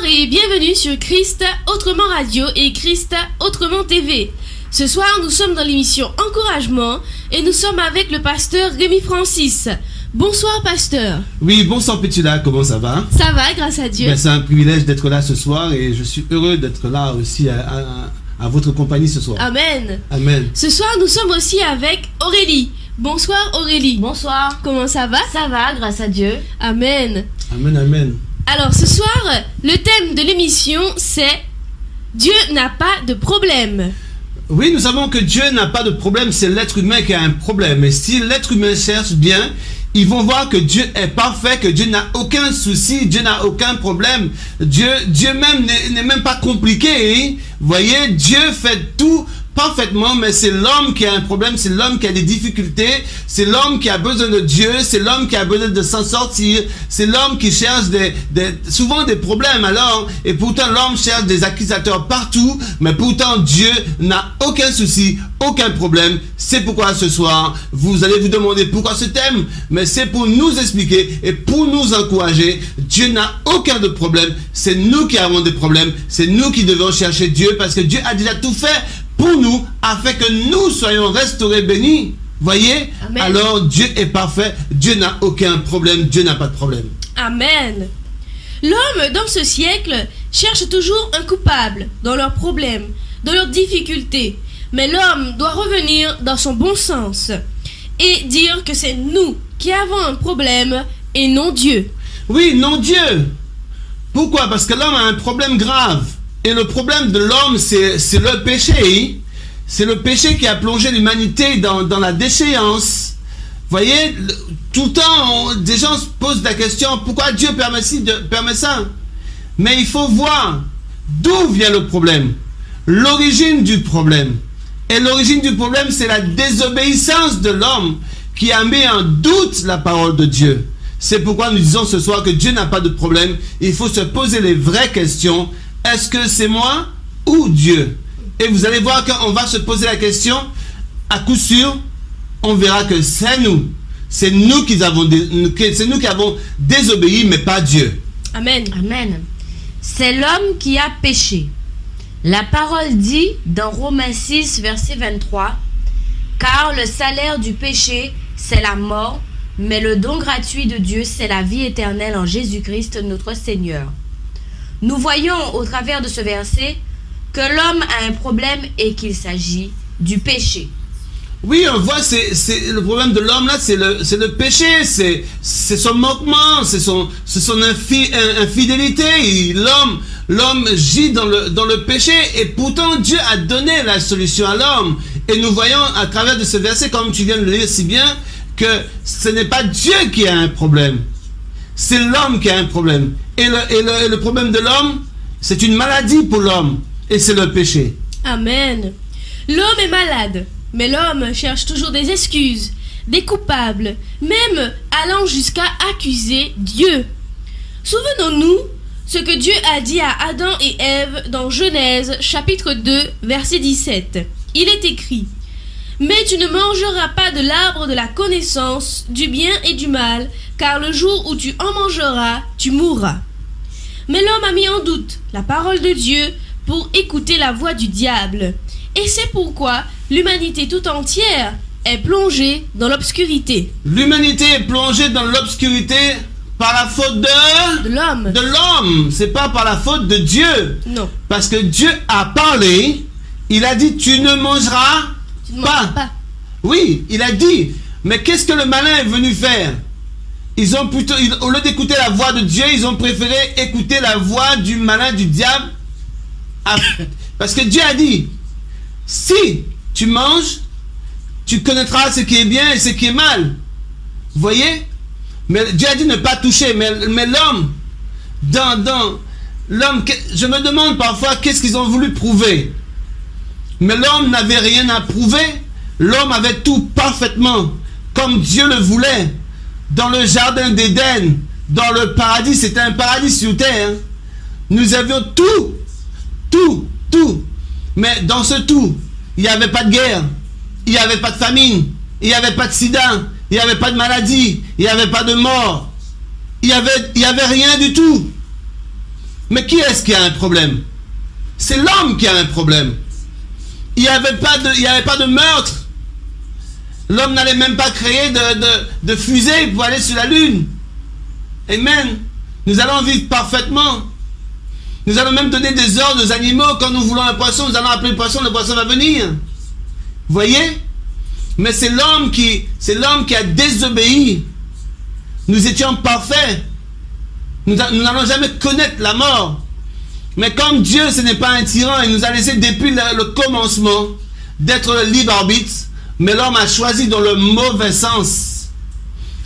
et bienvenue sur Christ Autrement Radio et Christ Autrement TV. Ce soir, nous sommes dans l'émission Encouragement et nous sommes avec le pasteur Rémi Francis. Bonsoir pasteur. Oui, bonsoir Petula, comment ça va? Ça va, grâce à Dieu. C'est un privilège d'être là ce soir et je suis heureux d'être là aussi à votre compagnie ce soir. Amen. Amen. Ce soir, nous sommes aussi avec Aurélie. Bonsoir Aurélie. Bonsoir. Comment ça va? Ça va, grâce à Dieu. Amen. Amen, amen. Alors ce soir, le thème de l'émission c'est Dieu n'a pas de problème. Oui, nous savons que Dieu n'a pas de problème, c'est l'être humain qui a un problème. Et si l'être humain cherche bien, ils vont voir que Dieu est parfait, que Dieu n'a aucun souci, Dieu n'a aucun problème. Dieu même n'est même pas compliqué. Hein? Vous voyez, Dieu fait tout parfaitement, mais c'est l'homme qui a un problème, c'est l'homme qui a des difficultés, c'est l'homme qui a besoin de Dieu, c'est l'homme qui a besoin de s'en sortir, c'est l'homme qui cherche souvent des problèmes. Alors, et pourtant l'homme cherche des accusateurs partout, mais pourtant Dieu n'a aucun souci, aucun problème. C'est pourquoi ce soir, vous allez vous demander pourquoi ce thème, mais c'est pour nous expliquer et pour nous encourager. Dieu n'a aucun de problème, c'est nous qui avons des problèmes, c'est nous qui devons chercher Dieu parce que Dieu a déjà tout fait pour nous, afin que nous soyons restaurés, bénis. Voyez? Amen. Alors Dieu est parfait, Dieu n'a aucun problème, Dieu n'a pas de problème. Amen. L'homme dans ce siècle cherche toujours un coupable dans leurs problèmes, dans leurs difficultés. Mais l'homme doit revenir dans son bon sens et dire que c'est nous qui avons un problème et non Dieu. Oui, non Dieu. Pourquoi? Parce que l'homme a un problème grave. Et le problème de l'homme, c'est le péché. C'est le péché qui a plongé l'humanité dans la déchéance. Voyez, tout le temps, des gens se posent la question, pourquoi Dieu permet ça? Mais il faut voir d'où vient le problème. L'origine du problème. Et l'origine du problème, c'est la désobéissance de l'homme qui a mis en doute la parole de Dieu. C'est pourquoi nous disons ce soir que Dieu n'a pas de problème. Il faut se poser les vraies questions. Est-ce que c'est moi ou Dieu? Et vous allez voir qu'on va se poser la question, à coup sûr, on verra que c'est nous. C'est nous qui avons désobéi, mais pas Dieu. Amen. Amen. C'est l'homme qui a péché. La parole dit dans Romains 6, verset 23, « Car le salaire du péché, c'est la mort, mais le don gratuit de Dieu, c'est la vie éternelle en Jésus-Christ notre Seigneur. » Nous voyons au travers de ce verset que l'homme a un problème et qu'il s'agit du péché. Oui, on voit, le problème de l'homme là, c'est le péché, c'est son manquement, c'est son infidélité. L'homme gît dans le péché et pourtant Dieu a donné la solution à l'homme. Et nous voyons à travers de ce verset, comme tu viens de le lire si bien, que ce n'est pas Dieu qui a un problème. C'est l'homme qui a un problème. Et le problème de l'homme, c'est une maladie pour l'homme. Et c'est le péché. Amen. L'homme est malade, mais l'homme cherche toujours des excuses, des coupables, même allant jusqu'à accuser Dieu. Souvenons-nous ce que Dieu a dit à Adam et Ève dans Genèse chapitre 2, verset 17. Il est écrit: « Mais tu ne mangeras pas de l'arbre de la connaissance du bien et du mal, car le jour où tu en mangeras, tu mourras. » Mais l'homme a mis en doute la parole de Dieu pour écouter la voix du diable. Et c'est pourquoi l'humanité tout entière est plongée dans l'obscurité. L'humanité est plongée dans l'obscurité par la faute de l'homme. De l'homme. C'est pas par la faute de Dieu. Non. Parce que Dieu a parlé, il a dit tu ne mangeras pas. Oui, il a dit. Mais qu'est-ce que le malin est venu faire? Ils ont plutôt, au lieu d'écouter la voix de Dieu, ils ont préféré écouter la voix du malin, du diable. Parce que Dieu a dit, si tu manges, tu connaîtras ce qui est bien et ce qui est mal. Vous voyez? Mais Dieu a dit ne pas toucher. Mais l'homme, l'homme, je me demande parfois qu'est-ce qu'ils ont voulu prouver. Mais l'homme n'avait rien à prouver. L'homme avait tout parfaitement, comme Dieu le voulait. Dans le jardin d'Éden, dans le paradis, c'était un paradis sur terre. Hein. Nous avions tout. Mais dans ce tout, il n'y avait pas de guerre, il n'y avait pas de famine, il n'y avait pas de sida, il n'y avait pas de maladie, il n'y avait pas de mort. Il n'y avait rien du tout. Mais qui est-ce qui a un problème? C'est l'homme qui a un problème. Il n'y avait pas de meurtre. L'homme n'allait même pas créer de fusée pour aller sur la lune. Amen. Nous allons vivre parfaitement. Nous allons même donner des ordres aux animaux. Quand nous voulons un poisson, nous allons appeler le poisson va venir. Vous voyez? Mais c'est l'homme qui a désobéi. Nous étions parfaits. Nous n'allons jamais connaître la mort. Mais comme Dieu, ce n'est pas un tyran, il nous a laissé depuis le commencement d'être le libre arbitre. Mais l'homme a choisi dans le mauvais sens.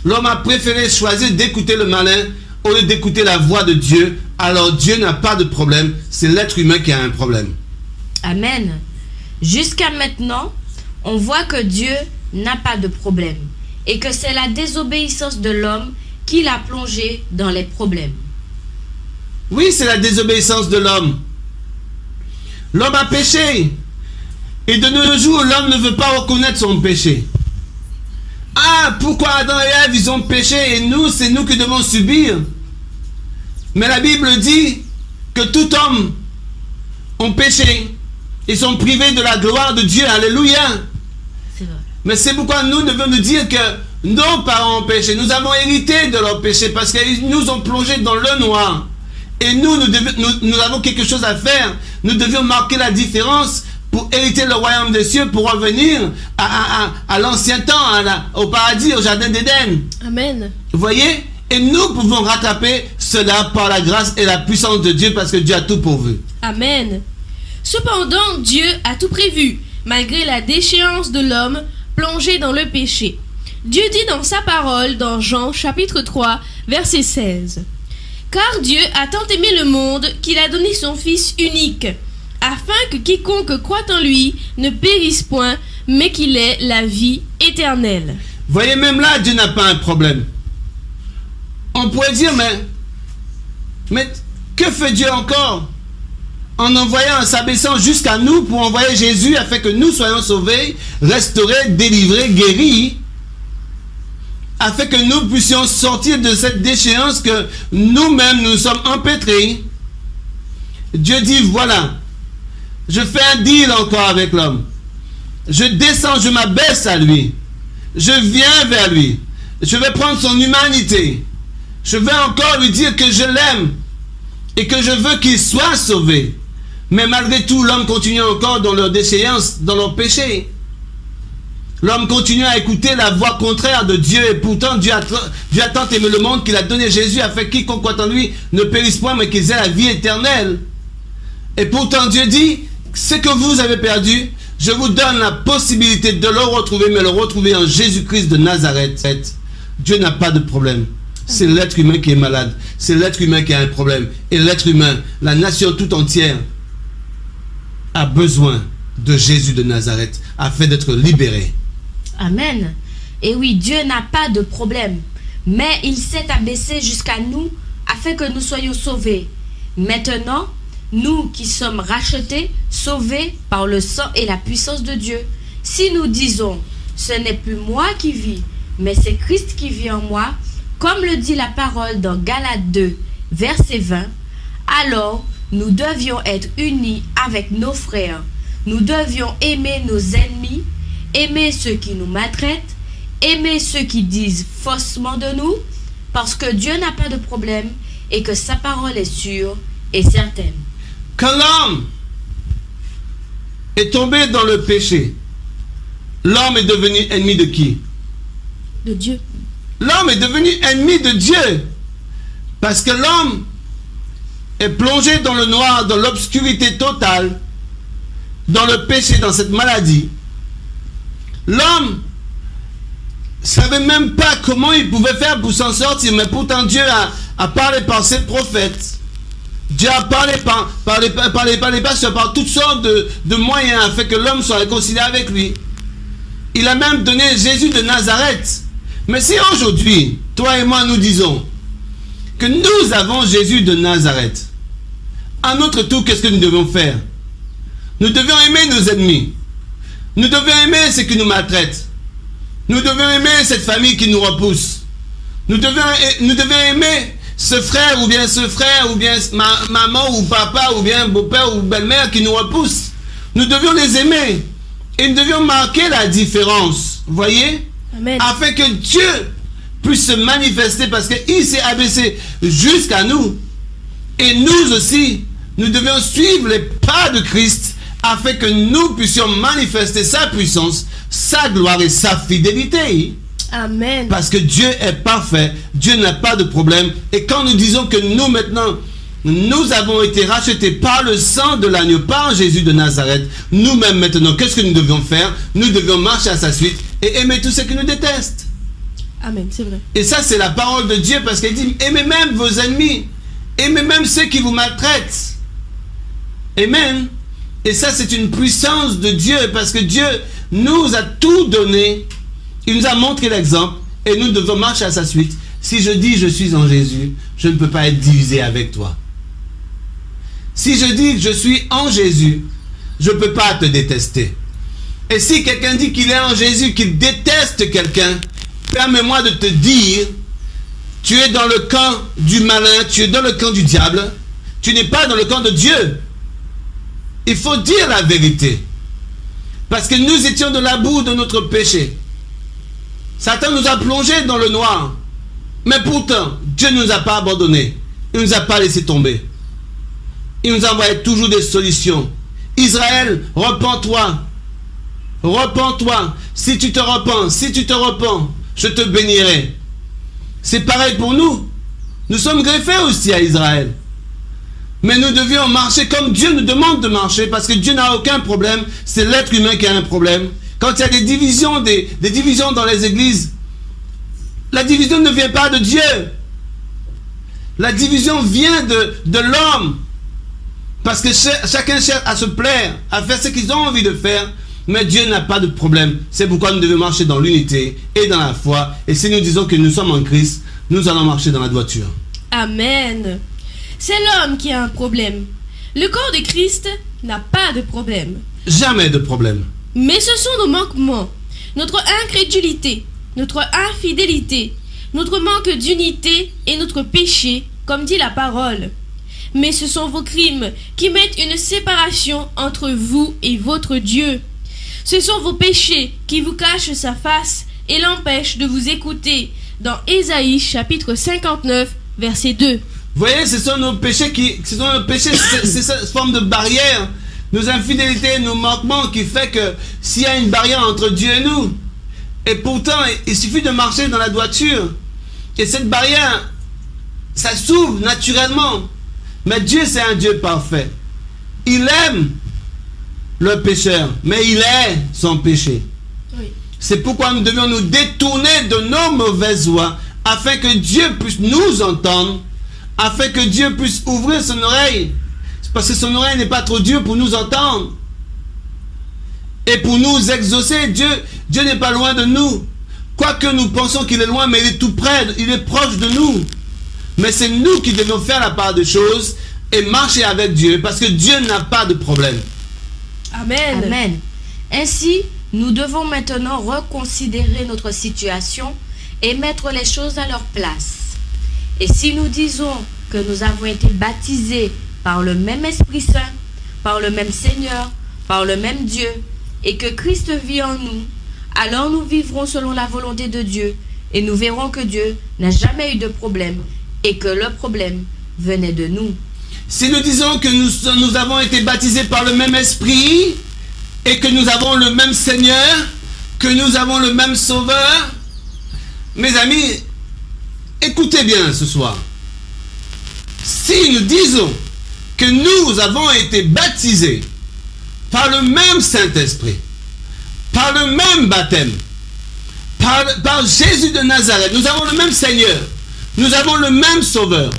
L'homme a préféré choisir d'écouter le malin au lieu d'écouter la voix de Dieu. Alors Dieu n'a pas de problème. C'est l'être humain qui a un problème. Amen. Jusqu'à maintenant, on voit que Dieu n'a pas de problème. Et que c'est la désobéissance de l'homme qui l'a plongé dans les problèmes. Oui, c'est la désobéissance de l'homme. L'homme a péché. Et de nos jours, l'homme ne veut pas reconnaître son péché. Ah, pourquoi Adam et Ève, ils ont péché et nous, c'est nous qui devons subir? Mais la Bible dit que tout homme ont péché. Ils sont privés de la gloire de Dieu. Alléluia. C'est vrai. Mais c'est pourquoi nous devons nous dire que nos parents ont péché. Nous avons hérité de leur péché parce qu'ils nous ont plongés dans le noir. Et nous avons quelque chose à faire. Nous devions marquer la différence pour hériter le royaume des cieux, pour revenir à l'ancien temps, au paradis, au jardin d'Éden. Amen. Vous voyez? Et nous pouvons rattraper cela par la grâce et la puissance de Dieu parce que Dieu a tout pourvu. Amen. Cependant, Dieu a tout prévu, malgré la déchéance de l'homme plongé dans le péché. Dieu dit dans sa parole, dans Jean chapitre 3, verset 16. « Car Dieu a tant aimé le monde qu'il a donné son Fils unique, afin que quiconque croit en lui ne périsse point, mais qu'il ait la vie éternelle. » Voyez, même là, Dieu n'a pas un problème. On pourrait dire, mais que fait Dieu encore? En envoyant, en s'abaissant jusqu'à nous pour envoyer Jésus afin que nous soyons sauvés, restaurés, délivrés, guéris, afin que nous puissions sortir de cette déchéance que nous-mêmes nous sommes empêtrés. Dieu dit, voilà, je fais un deal encore avec l'homme. Je descends, je m'abaisse à lui. Je viens vers lui. Je vais prendre son humanité. Je vais encore lui dire que je l'aime et que je veux qu'il soit sauvé. Mais malgré tout, l'homme continue encore dans leur déchéance, dans leur péché. L'homme continue à écouter la voix contraire de Dieu. Et pourtant, Dieu a tant aimé le monde qu'il a donné Jésus afin que quiconque croit en lui ne périsse point, mais qu'ils aient la vie éternelle. Et pourtant, Dieu dit, ce que vous avez perdu, je vous donne la possibilité de le retrouver, mais le retrouver en Jésus-Christ de Nazareth. Dieu n'a pas de problème. C'est l'être humain qui est malade. C'est l'être humain qui a un problème. Et l'être humain, la nation tout entière, a besoin de Jésus de Nazareth afin d'être libéré. Amen. Et oui, Dieu n'a pas de problème. Mais il s'est abaissé jusqu'à nous afin que nous soyons sauvés. Maintenant, nous qui sommes rachetés, sauvés par le sang et la puissance de Dieu. Si nous disons, ce n'est plus moi qui vis, mais c'est Christ qui vit en moi, comme le dit la parole dans Galates 2, verset 20, alors nous devions être unis avec nos frères. Nous devions aimer nos ennemis, aimer ceux qui nous maltraitent, aimer ceux qui disent faussement de nous, parce que Dieu n'a pas de problème et que sa parole est sûre et certaine. Quand l'homme est tombé dans le péché, l'homme est devenu ennemi de qui? De Dieu. L'homme est devenu ennemi de Dieu. Parce que l'homme est plongé dans le noir, dans l'obscurité totale, dans le péché, dans cette maladie. L'homme ne savait même pas comment il pouvait faire pour s'en sortir, mais pourtant Dieu a parlé par ses prophètes. Dieu a parlé par les pasteurs, par toutes sortes de moyens afin que l'homme soit réconcilié avec lui. Il a même donné Jésus de Nazareth. Mais si aujourd'hui, toi et moi, nous disons que nous avons Jésus de Nazareth, à notre tour, qu'est-ce que nous devons faire? Nous devons aimer nos ennemis. Nous devons aimer ceux qui nous maltraitent. Nous devons aimer cette famille qui nous repousse. Nous devons aimer ce frère ou bien maman ou papa ou bien beau-père ou belle-mère qui nous repoussent. Nous devions les aimer et nous devions marquer la différence, voyez, Amen. afin que Dieu puisse se manifester parce qu'il s'est abaissé jusqu'à nous. Et nous aussi, nous devions suivre les pas de Christ afin que nous puissions manifester sa puissance, sa gloire et sa fidélité. Amen. Parce que Dieu est parfait, Dieu n'a pas de problème. Et quand nous disons que nous maintenant, nous avons été rachetés par le sang de l'agneau, par Jésus de Nazareth, nous-mêmes maintenant, qu'est-ce que nous devions faire? Nous devions marcher à sa suite et aimer tous ceux qui nous détestent. Amen, c'est vrai. Et ça, c'est la parole de Dieu parce qu'elle dit, aimez même vos ennemis, aimez même ceux qui vous maltraitent. Amen. Et ça, c'est une puissance de Dieu parce que Dieu nous a tout donné. Il nous a montré l'exemple et nous devons marcher à sa suite. Si je dis je suis en Jésus, je ne peux pas être divisé avec toi. Si je dis que je suis en Jésus, je ne peux pas te détester. Et si quelqu'un dit qu'il est en Jésus, qu'il déteste quelqu'un, permets-moi de te dire, tu es dans le camp du malin, tu es dans le camp du diable, tu n'es pas dans le camp de Dieu. Il faut dire la vérité. Parce que nous étions de la boue de notre péché. Satan nous a plongés dans le noir. Mais pourtant, Dieu ne nous a pas abandonnés. Il ne nous a pas laissé tomber. Il nous envoie toujours des solutions. Israël, repens-toi. Repens-toi. Si tu te repens, je te bénirai. C'est pareil pour nous. Nous sommes greffés aussi à Israël. Mais nous devions marcher comme Dieu nous demande de marcher, parce que Dieu n'a aucun problème. C'est l'être humain qui a un problème. Quand il y a des divisions, des divisions dans les églises, la division ne vient pas de Dieu. La division vient de l'homme. Parce que chacun cherche à se plaire, à faire ce qu'ils ont envie de faire. Mais Dieu n'a pas de problème. C'est pourquoi nous devons marcher dans l'unité et dans la foi. Et si nous disons que nous sommes en Christ, nous allons marcher dans la droiture. Amen. C'est l'homme qui a un problème. Le corps de Christ n'a pas de problème. Jamais de problème. Mais ce sont nos manquements, notre incrédulité, notre infidélité, notre manque d'unité et notre péché, comme dit la parole. Mais ce sont vos crimes qui mettent une séparation entre vous et votre Dieu. Ce sont vos péchés qui vous cachent sa face et l'empêchent de vous écouter. Dans Ésaïe chapitre 59, verset 2. Vous voyez, ce sont nos péchés c'est cette forme de barrière, nos infidélités, nos manquements qui fait que s'il y a une barrière entre Dieu et nous, et pourtant il suffit de marcher dans la droiture, et cette barrière, ça s'ouvre naturellement. Mais Dieu, c'est un Dieu parfait. Il aime le pécheur, mais il est son péché. Oui. C'est pourquoi nous devions nous détourner de nos mauvaises voies, afin que Dieu puisse nous entendre, afin que Dieu puisse ouvrir son oreille. Parce que son oreille n'est pas trop dure pour nous entendre. Et pour nous exaucer, Dieu n'est pas loin de nous. Quoique nous pensons qu'il est loin, mais il est tout près, il est proche de nous. Mais c'est nous qui devons faire la part des choses et marcher avec Dieu, parce que Dieu n'a pas de problème. Amen. Amen. Ainsi, nous devons maintenant reconsidérer notre situation et mettre les choses à leur place. Et si nous disons que nous avons été baptisés par le même Esprit Saint, par le même Seigneur, par le même Dieu, et que Christ vit en nous, alors nous vivrons selon la volonté de Dieu, et nous verrons que Dieu n'a jamais eu de problème, et que le problème venait de nous. Si nous disons que nous avons été baptisés par le même Esprit, et que nous avons le même Seigneur, que nous avons le même Sauveur, mes amis, écoutez bien ce soir. Si nous disons que nous avons été baptisés par le même Saint-Esprit, par le même baptême, par Jésus de Nazareth, nous avons le même Seigneur, nous avons le même Sauveur,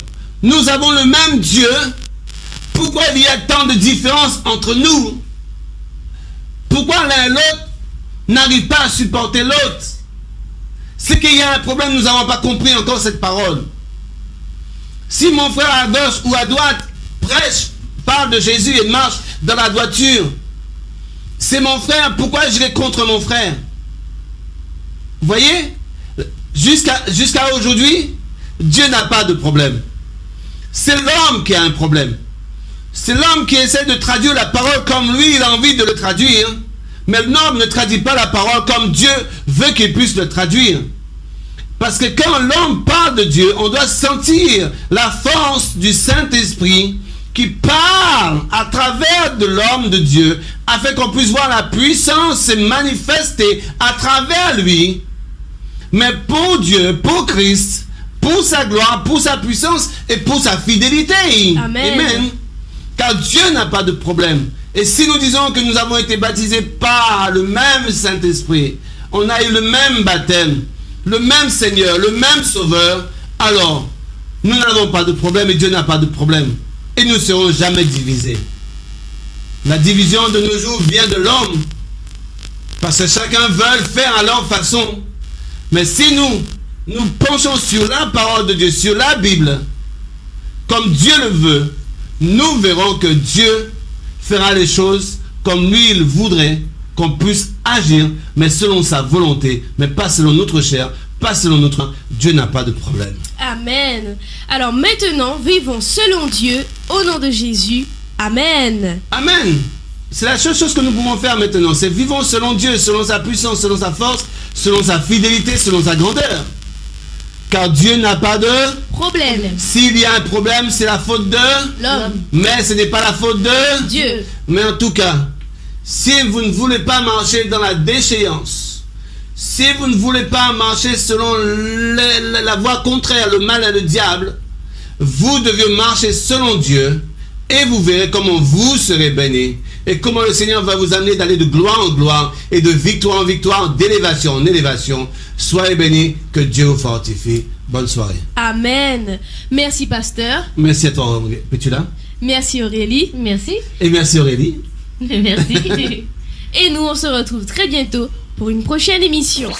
nous avons le même Dieu, pourquoi il y a tant de différences entre nous? Pourquoi l'un et l'autre n'arrive pas à supporter l'autre? C'est qu'il y a un problème, nous n'avons pas compris encore cette parole. Si mon frère à gauche ou à droite prêche, parle de Jésus et marche dans la droiture, c'est mon frère, pourquoi j'irai contre mon frère? Vous voyez? Jusqu'à aujourd'hui, Dieu n'a pas de problème. C'est l'homme qui a un problème. C'est l'homme qui essaie de traduire la parole comme lui, il a envie de le traduire. Mais l'homme ne traduit pas la parole comme Dieu veut qu'il puisse le traduire. Parce que quand l'homme parle de Dieu, on doit sentir la force du Saint-Esprit qui parle à travers de l'homme de Dieu, afin qu'on puisse voir la puissance se manifester à travers lui. Mais pour Dieu, pour Christ, pour sa gloire, pour sa puissance et pour sa fidélité. Amen. Amen. Car Dieu n'a pas de problème. Et si nous disons que nous avons été baptisés par le même Saint-Esprit, on a eu le même baptême, le même Seigneur, le même Sauveur, alors nous n'avons pas de problème et Dieu n'a pas de problème. Et nous ne serons jamais divisés. La division de nos jours vient de l'homme. Parce que chacun veut faire à leur façon. Mais si nous penchons sur la parole de Dieu, sur la Bible, comme Dieu le veut, nous verrons que Dieu fera les choses comme lui il voudrait qu'on puisse agir, mais selon sa volonté, mais pas selon notre chair, pas selon notre... Dieu n'a pas de problème. Amen. Alors maintenant, vivons selon Dieu, au nom de Jésus. Amen. Amen. C'est la seule chose que nous pouvons faire maintenant. C'est vivons selon Dieu, selon sa puissance, selon sa force, selon sa fidélité, selon sa grandeur. Car Dieu n'a pas de Problème. S'il y a un problème, c'est la faute de L'homme. Mais ce n'est pas la faute de Dieu. Mais en tout cas, si vous ne voulez pas marcher dans la déchéance, si vous ne voulez pas marcher selon la voie contraire, le mal et le diable, vous devez marcher selon Dieu et vous verrez comment vous serez bénis et comment le Seigneur va vous amener d'aller de gloire en gloire et de victoire en victoire, d'élévation en élévation. Soyez bénis, que Dieu vous fortifie. Bonne soirée. Amen. Merci, pasteur. Merci à toi, Pétula. Merci, Aurélie. Merci. Et merci, Aurélie. Merci. Et nous, on se retrouve très bientôt pour une prochaine émission.